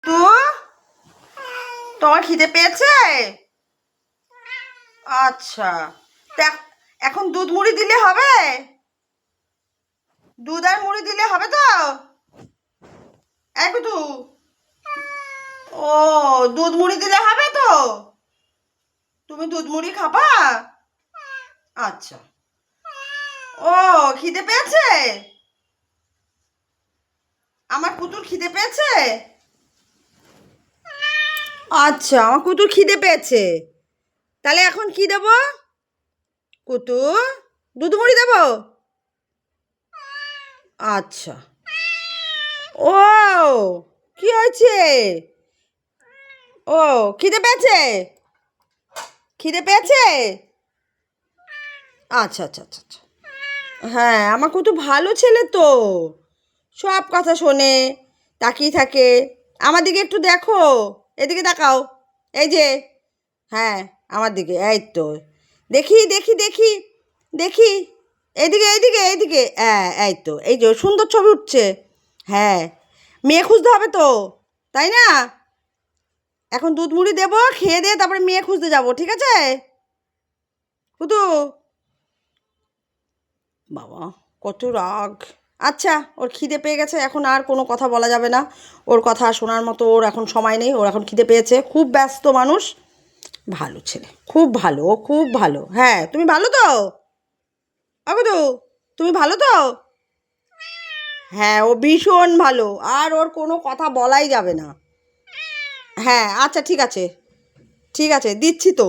তো তোমার খিদে পেয়েছে? আচ্ছা, এখন দুধ মুড়ি দিলে হবে? দুধ আর মুড়ি দিলে হবে তো? কুতু, ও, দুধ মুড়ি দিলে হবে তো? তুমি দুধ মুড়ি খাবা? আচ্ছা। ও, খিদে পেয়েছে? আমার কুতুর খিদে পেয়েছে? আচ্ছা, আমার কুতুর খিদে পেয়েছে। তাহলে এখন কি দেব? কুতু, দুধ মুড়ি দেবো? আচ্ছা। ও, কি হয়েছে? ও, খিদে পেয়েছে? খিদে পেয়েছে? আচ্ছা আচ্ছা আচ্ছা আচ্ছা। হ্যাঁ, আমার কত ভালো ছেলে তো, সব কথা শোনে, তাকিয়ে থাকে। আমার দিকে একটু দেখো, এদিকে তাকাও। এই যে, হ্যাঁ, আমার দিকে, এই তো। দেখি দেখি দেখি দেখি, এইদিকে এইদিকে এইদিকে, হ্যাঁ, এই তো, এই যে সুন্দর ছবি উঠছে। হ্যাঁ, মেয়ে খুঁজতে হবে তো, তাই না? এখন দুধ মুড়ি দেবো, খেয়ে দিয়ে তারপরে মেয়ে খুঁজতে যাবো, ঠিক আছে? কুতু, বাবা, কত রাগ! আচ্ছা, ওর খিদে পেয়ে গেছে, এখন আর কোনো কথা বলা যাবে না। ওর কথা শোনার মতো ওর এখন সময় নেই, ওর এখন খিদে পেয়েছে, খুব ব্যস্ত মানুষ। ভালো ছেলে, খুব ভালো, ও খুব ভালো। হ্যাঁ, তুমি ভালো তো? তো তুমি ভালো তো? হ্যাঁ, ও ভীষণ ভালো, আর ওর কোনো কথা বলাই যাবে না। হ্যাঁ, আচ্ছা, ঠিক আছে, ঠিক আছে, দিচ্ছি তো।